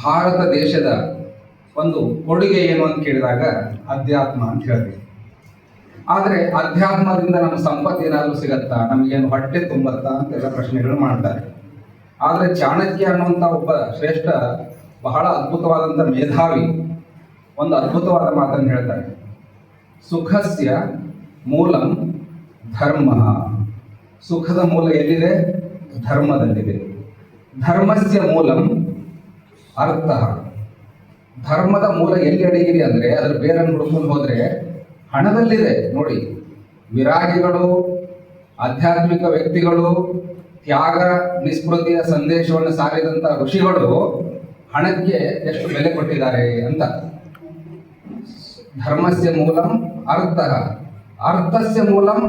ಭಾರತ ದೇಶದ ಒಂದು ಕೊಡುಗೆ ಏನು ಅಂತ ಕೇಳಿದಾಗ ಅಧ್ಯಾತ್ಮ ಅಂತ ಹೇಳ್ತೀವಿ. ಆದರೆ ಅಧ್ಯಾತ್ಮದಿಂದ ನಮ್ಮ ಸಂಪತ್ತು ಏನಾದರೂ ಸಿಗತ್ತಾ, ನಮಗೇನು ಹೊಟ್ಟೆ ತುಂಬತ್ತಾ ಅಂತೆಲ್ಲ ಪ್ರಶ್ನೆಗಳು ಮಾಡ್ತಾರೆ. ಆದರೆ ಚಾಣಕ್ಯ ಅನ್ನುವಂಥ ಒಬ್ಬ ಶ್ರೇಷ್ಠ ಬಹಳ ಅದ್ಭುತವಾದಂಥ ಮೇಧಾವಿ ಒಂದು ಅದ್ಭುತವಾದ ಮಾತನ್ನು ಹೇಳ್ತಾರೆ. ಸುಖಸ್ಯ ಮೂಲಂ ಧರ್ಮ. ಸುಖದ ಮೂಲ ಎಲ್ಲಿದೆ? ಧರ್ಮದಲ್ಲಿದೆ. ಧರ್ಮಸ್ಯ ಮೂಲಂ ಅರ್ಥ. ಧರ್ಮದ ಮೂಲ ಎಲ್ಲಿ ಅಡಗಿದೆ ಅಂದರೆ ಅದರ ಬೇರನ್ನು ಹುಡುಕೊಂಡು ಹೋದರೆ ಹಣದಲ್ಲಿದೆ. ನೋಡಿ, ವಿರಾಗಿಗಳು, ಆಧ್ಯಾತ್ಮಿಕ ವ್ಯಕ್ತಿಗಳು, ತ್ಯಾಗ ನಿಸ್ಪೃತಿಯ ಸಂದೇಶವನ್ನು ಸಾರಿದಂಥ ಋಷಿಗಳು ಹಣಕ್ಕೆ ಎಷ್ಟು ಬೆಲೆ ಕೊಟ್ಟಿದ್ದಾರೆ ಅಂತ. ಧರ್ಮಸ್ಯ ಮೂಲಂ ಅರ್ಥ, ಅರ್ಥಸ್ಯ ಮೂಲಂ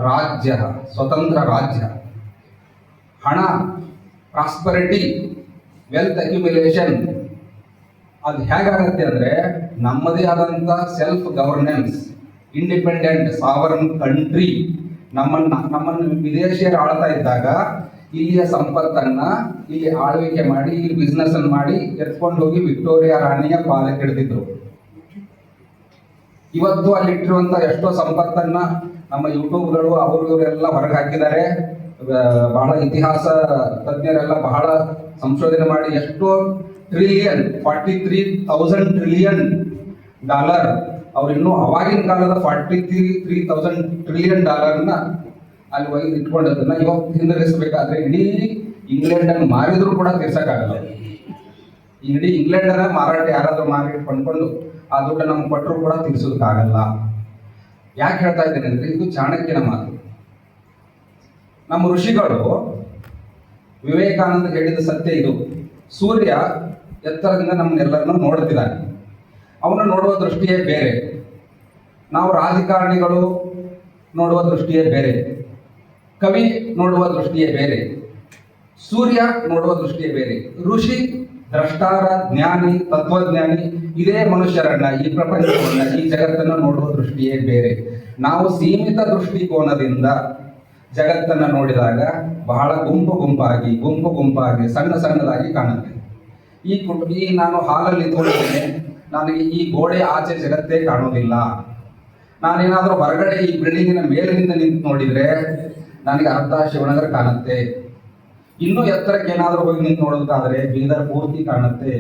ರಾಜ್ಯ, ಸ್ವತಂತ್ರ ರಾಜ್ಯ. ಹಣ, ಪ್ರಾಸ್ಪರಿಟಿ, ವೆಲ್ತ್ ಅಕ್ಯುಮಿಲೇಷನ್ ಅದು ಹೇಗಾಗತ್ತೆ ಅಂದರೆ ನಮ್ಮದೇ ಆದಂಥ ಗವರ್ನೆನ್ಸ್, ಇಂಡಿಪೆಂಡೆಂಟ್ ಸಾವರ್ನ್ ಕಂಟ್ರಿ ನಮ್ಮನ್ನು ವಿದೇಶಿಯರು ಆಳ್ತಾ ಇದ್ದಾಗ ಇಲ್ಲಿಯ ಸಂಪತ್ತನ್ನು ಇಲ್ಲಿ ಆಳ್ವಿಕೆ ಮಾಡಿ ಇಲ್ಲಿ ಬಿಸ್ನೆಸ್ ಅನ್ನು ಮಾಡಿ ಎತ್ಕೊಂಡು ಹೋಗಿ ವಿಕ್ಟೋರಿಯಾ ರಾಣಿಯ ಪಾಲಕ್ಕೆ ಹಿಡಿದಿದ್ರು. ಇವತ್ತು ಅಲ್ಲಿಟ್ಟಿರುವಂಥ ಎಷ್ಟೋ ಸಂಪತ್ತನ್ನ ನಮ್ಮ ಯೂಟ್ಯೂಬ್ಗಳು ಅವರು ಇವರೆಲ್ಲ ಹೊರಗೆ ಹಾಕಿದ್ದಾರೆ. ಬಹಳ ಇತಿಹಾಸ ತಜ್ಞರೆಲ್ಲ ಬಹಳ ಸಂಶೋಧನೆ ಮಾಡಿ ಎಷ್ಟೋ ಟ್ರಿಲಿಯನ್, 43,000 ಟ್ರಿಲಿಯನ್ ಡಾಲರ್, ಅವ್ರು ಇನ್ನೂ ಅವಾಗಿನ ಕಾಲದ 43,000 ಟ್ರಿಲಿಯನ್ ಡಾಲರ್ನ ಅಲ್ಲಿ ಒಯ್ದು ಇಟ್ಕೊಂಡದನ್ನ ಇವತ್ತು ಹಿಂದಿರಿಸಬೇಕಾದ್ರೆ ಇಡೀ ಇಂಗ್ಲೆಂಡನ್ನು ಮಾರಿದ್ರು ಕೂಡ ತೀರ್ಸಕ್ಕಾಗಲ್ಲ. ಇಡೀ ಇಂಗ್ಲೆಂಡನ್ನ ಮಾರಾಟ ಯಾರಾದ್ರೂ ಮಾರಿ ಕೊಂಡ್ಕೊಂಡು ಆ ದುಡ್ಡು ನಮ್ಗೆ ಕೊಟ್ಟರು ಕೂಡ ತೀರ್ಸೋದಕ್ಕಾಗಲ್ಲ. ಯಾಕೆ ಹೇಳ್ತಾ ಇದ್ದೇನೆ ಅಂದ್ರೆ ಇದು ಚಾಣಕ್ಯನ ಮಾತು. ನಮ್ಮ ಋಷಿಗಳು ವಿವೇಕಾನಂದ ಹೇಳಿದ ಸತ್ಯ ಇದು. ಸೂರ್ಯ ಎತ್ತರದಿಂದ ನಮ್ಮನ್ನೆಲ್ಲರನ್ನು ನೋಡುತ್ತಿದ್ದಾನೆ. ಅವನು ನೋಡುವ ದೃಷ್ಟಿಯೇ ಬೇರೆ. ನಾವು ರಾಜಕಾರಣಿಗಳು ನೋಡುವ ದೃಷ್ಟಿಯೇ ಬೇರೆ, ಕವಿ ನೋಡುವ ದೃಷ್ಟಿಯೇ ಬೇರೆ, ಸೂರ್ಯ ನೋಡುವ ದೃಷ್ಟಿಯೇ ಬೇರೆ. ಋಷಿ, ದ್ರಷ್ಟಾರ, ಜ್ಞಾನಿ, ತತ್ವಜ್ಞಾನಿ ಇದೇ ಮನುಷ್ಯರನ್ನ, ಈ ಪ್ರಪಂಚವನ್ನ, ಈ ಜಗತ್ತನ್ನು ನೋಡುವ ದೃಷ್ಟಿಯೇ ಬೇರೆ. ನಾವು ಸೀಮಿತ ದೃಷ್ಟಿಕೋನದಿಂದ ಜಗತ್ತನ್ನು ನೋಡಿದಾಗ ಬಹಳ ಗುಂಪು ಗುಂಪಾಗಿ ಸಣ್ಣದಾಗಿ ಕಾಣುತ್ತೆ. ಈ ನಾನು ಹಾಲಲ್ಲಿ ನಿಂತ್ಕೊಂಡಿದ್ದೇನೆ, ನನಗೆ ಈ ಗೋಡೆ ಆಚೆ ಜಗತ್ತೇ ಕಾಣೋದಿಲ್ಲ. ನಾನೇನಾದರೂ ಹೊರಗಡೆ ಈ ಬಿಲ್ಡಿಂಗಿನ ಮೇಲಿನಿಂದ ನಿಂತು ನೋಡಿದರೆ ನನಗೆ ಅರ್ಧ ಶಿವನಗರ ಕಾಣುತ್ತೆ. ಇನ್ನೂ ಎತ್ತರಕ್ಕೆ ಏನಾದರೂ ಹೋಗಿ ನಿಂತು ನೋಡೋದಾದ್ರೆ ಬೀದರ್ ಪೂರ್ತಿ ಕಾಣುತ್ತೆ.